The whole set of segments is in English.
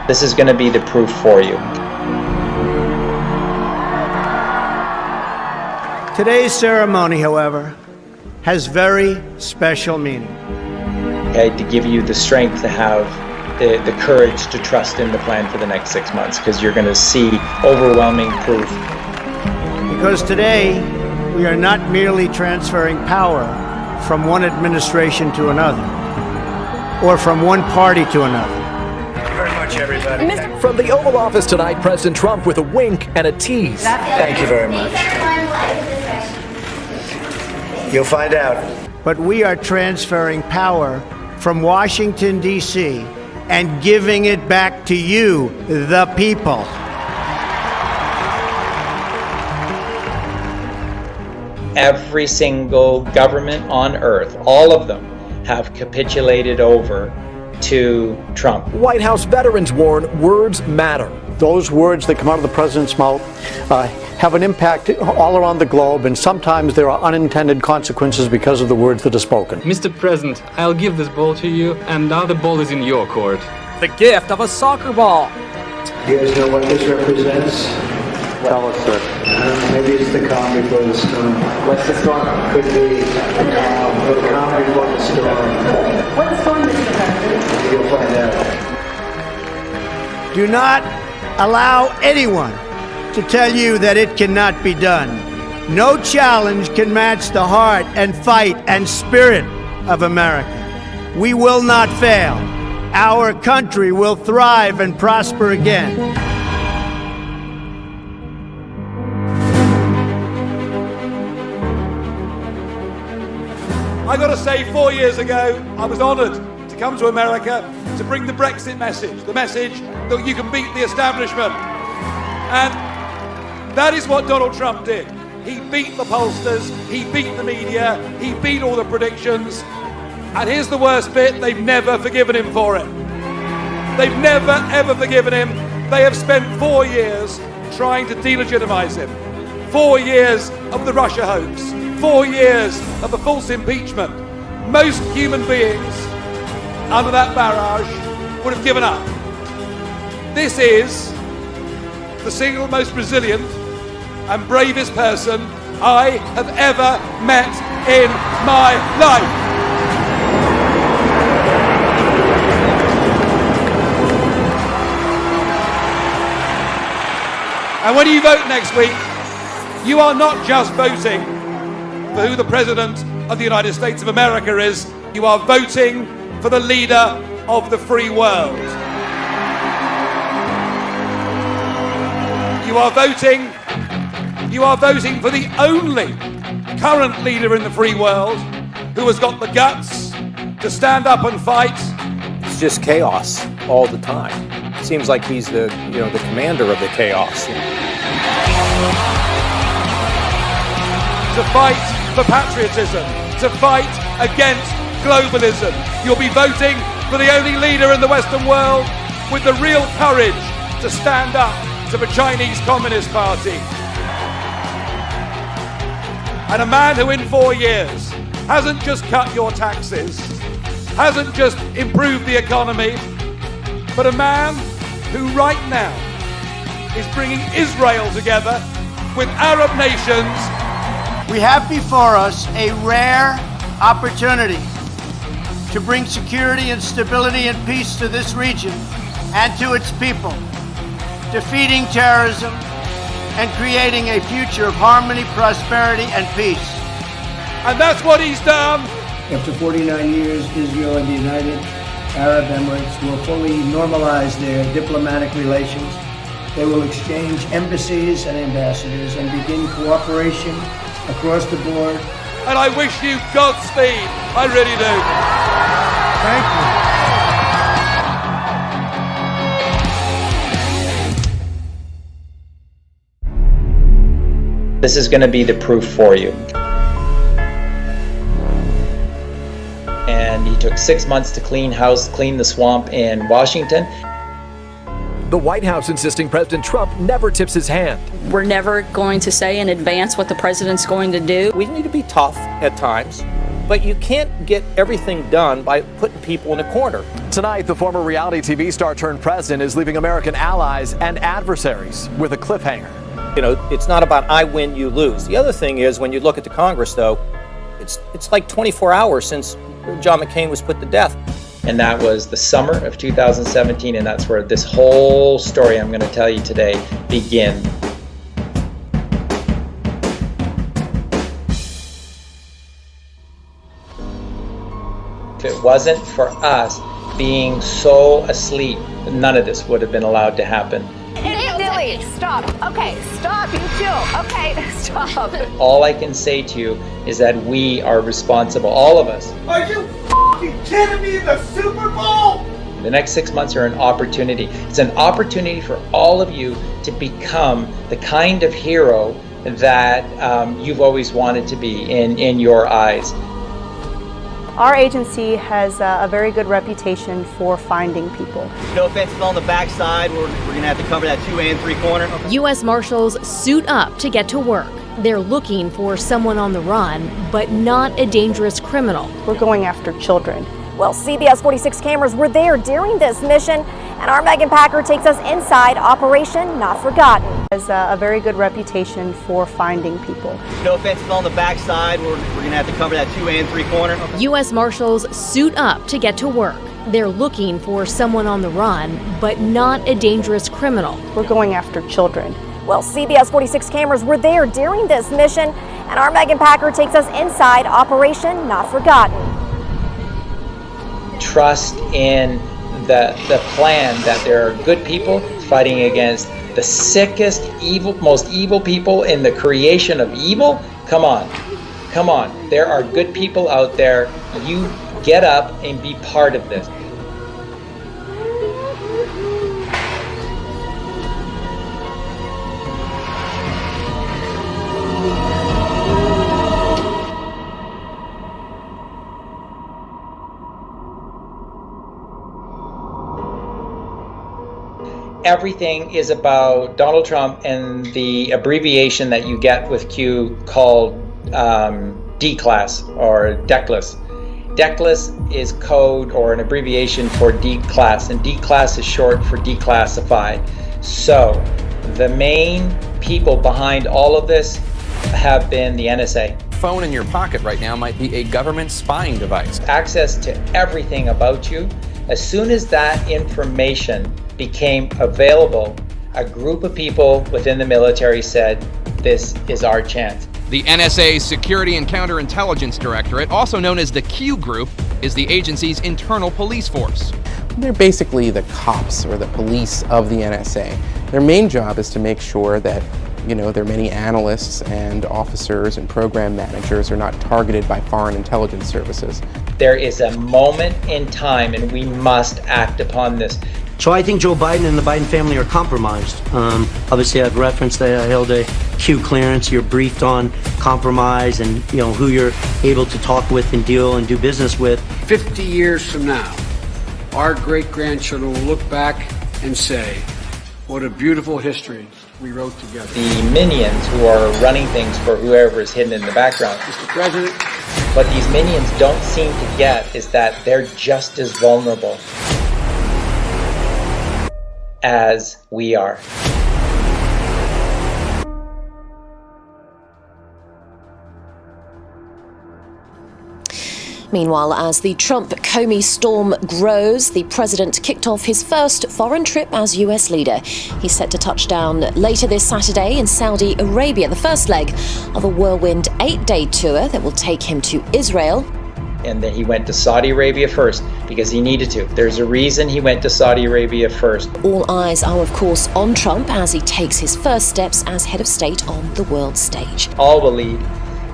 This is going to be the proof for you. Today's ceremony, however, has very special meaning. Okay, to give you the strength to have the courage to trust in the plan for the next 6 months, because you're going to see overwhelming proof. Because today, we are not merely transferring power from one administration to another, or from one party to another. Thank you very much, everybody. From the Oval Office tonight, President Trump with a wink and a tease. Thank you very much. You'll find out. But we are transferring power from Washington, D.C., and giving it back to you, the people. Every single government on earth, all of them, have capitulated over to Trump. White House veterans warn words matter. Those words that come out of the president's mouth have an impact all around the globe, and sometimes there are unintended consequences because of the words that are spoken. Mr. President, I'll give this ball to you, and now the ball is in your court. The gift of a soccer ball. You guys know what this represents? Tell us, sir. Maybe it's the calm before the storm. What's the storm? Could be the calm before the storm. What storm, Mr. President? You'll find out. Do not allow anyone to tell you that it cannot be done. No challenge can match the heart and fight and spirit of America. We will not fail. Our country will thrive and prosper again. I got to say, 4 years ago, I was honoured to come to America to bring the Brexit message, the message that you can beat the establishment. And that is what Donald Trump did. He beat the pollsters, he beat the media, he beat all the predictions. And here's the worst bit, they've never forgiven him for it. They've never, ever forgiven him. They have spent 4 years trying to delegitimize him. 4 years of the Russia hoax. 4 years of the false impeachment. Most human beings under that barrage would have given up. This is the single most resilient and bravest person I have ever met in my life. And when you vote next week, you are not just voting for who the President of the United States of America is, you are voting for the leader of the free world. You are voting for the only current leader in the free world who has got the guts to stand up and fight. It's just chaos all the time. It seems like he's the commander of the chaos. To fight for patriotism, to fight against globalism. You'll be voting for the only leader in the Western world with the real courage to stand up to the Chinese Communist Party. And a man who in 4 years hasn't just cut your taxes, hasn't just improved the economy, but a man who right now is bringing Israel together with Arab nations. We have before us a rare opportunity to bring security and stability and peace to this region and to its people, defeating terrorism and creating a future of harmony, prosperity, and peace. And that's what he's done. After 49 years, Israel and the United Arab Emirates will fully normalize their diplomatic relations. They will exchange embassies and ambassadors and begin cooperation across the board. And I wish you Godspeed. I really do. Thank you. This is going to be the proof for you. And he took 6 months to clean the swamp in Washington. The White House insisting President Trump never tips his hand. We're never going to say in advance what the president's going to do. We need to be tough at times, But you can't get everything done by putting people in a corner. Tonight, the former reality TV star turned president is leaving American allies and adversaries with a cliffhanger. You know, it's not about I win, you lose. The other thing is, when you look at the Congress, though, it's like 24 hours since John McCain was put to death. And that was the summer of 2017, and that's where this whole story I'm going to tell you today begins. If it wasn't for us being so asleep, none of this would have been allowed to happen. Billy, stop. Okay, stop, you too. Okay, stop. All I can say to you is that we are responsible, all of us. Are you f***ing kidding me? The Super Bowl? The next 6 months are an opportunity. It's an opportunity for all of you to become the kind of hero that you've always wanted to be in your eyes. Our agency has a very good reputation for finding people. No offensive on the backside. We're going to have to cover that 2 and 3 corner. U.S. Marshals suit up to get to work. They're looking for someone on the run, but not a dangerous criminal. We're going after children. Well, CBS 46 cameras were there during this mission, and our Megan Packer takes us inside Operation Not Forgotten. Has a very good reputation for finding people. No offensive on the backside. We're going to have to cover that 2 and 3 corner. U.S. Marshals suit up to get to work. They're looking for someone on the run, but not a dangerous criminal. We're going after children. Well, CBS 46 cameras were there during this mission, and our Megan Packer takes us inside Operation Not Forgotten. Trust in the plan that there are good people fighting against the sickest, most evil people in the creation of evil. Come on. There are good people out there. You get up and be part of this. Everything is about Donald Trump and the abbreviation that you get with Q called D-Class or DECLAS. DECLAS is code or an abbreviation for D-Class, and D-Class is short for declassified. So the main people behind all of this have been the NSA. Phone in your pocket right now might be a government spying device. Access to everything about you. As soon as that information became available, a group of people within the military said, this is our chance. The NSA's Security and Counterintelligence Directorate, also known as the Q Group, is the agency's internal police force. They're basically the cops or the police of the NSA. Their main job is to make sure that, their many analysts and officers and program managers are not targeted by foreign intelligence services. There is a moment in time, and we must act upon this. So I think Joe Biden and the Biden family are compromised. Obviously, I've referenced that I held a Q clearance. You're briefed on compromise and who you're able to talk with and deal and do business with. 50 years from now, our great-grandchildren will look back and say, what a beautiful history we wrote together. The minions who are running things for whoever is hidden in the background. Mr. President. What these minions don't seem to get is that they're just as vulnerable as we are. Meanwhile, as the Trump-Comey storm grows, the president kicked off his first foreign trip as US leader. He's set to touch down later this Saturday in Saudi Arabia, the first leg of a whirlwind 8-day tour that will take him to Israel. And then he went to Saudi Arabia first because he needed to. There's a reason he went to Saudi Arabia first. All eyes are, of course, on Trump as he takes his first steps as head of state on the world stage. All believe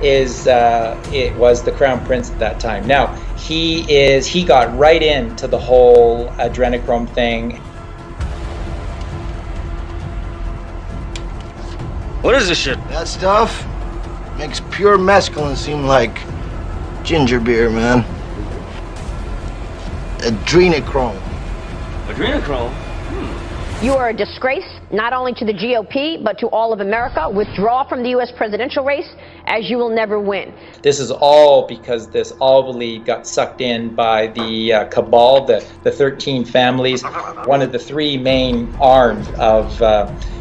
is it was the crown prince at that time. Now he got right into the whole adrenochrome thing. What is this shit? That stuff makes pure mescaline seem like ginger beer, man. Adrenochrome. Adrenochrome? You are a disgrace not only to the GOP, but to all of America. Withdraw from the U.S. presidential race, as you will never win. This is all because this Al-Waleed got sucked in by the cabal, the 13 families, one of the three main arms of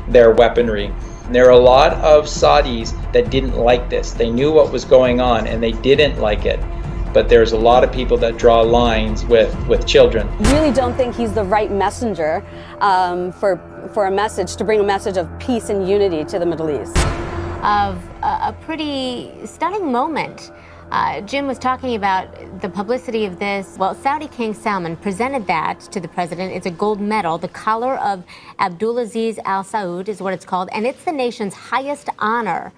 their weaponry. And there are a lot of Saudis that didn't like this. They knew what was going on and they didn't like it. But there's a lot of people that draw lines with children. Really don't think he's the right messenger for a message, to bring a message of peace and unity to the Middle East. Of a pretty stunning moment. Jim was talking about the publicity of this. Well, Saudi King Salman presented that to the president. It's a gold medal. The collar of Abdulaziz Al Saud is what it's called, and it's the nation's highest honor.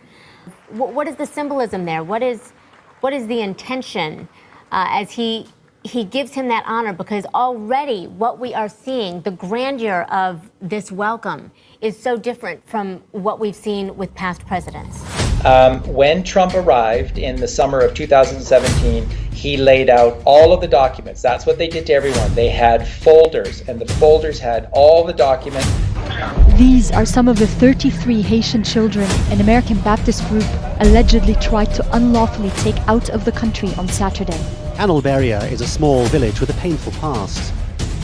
What is the symbolism there? What is the intention as he gives him that honor? Because already what we are seeing, the grandeur of this welcome, is so different from what we've seen with past presidents. When Trump arrived in the summer of 2017, he laid out all of the documents. That's what they did to everyone. They had folders, and the folders had all the documents. These are some of the 33 Haitian children an American Baptist group allegedly tried to unlawfully take out of the country on Saturday. Annalberia is a small village with a painful past.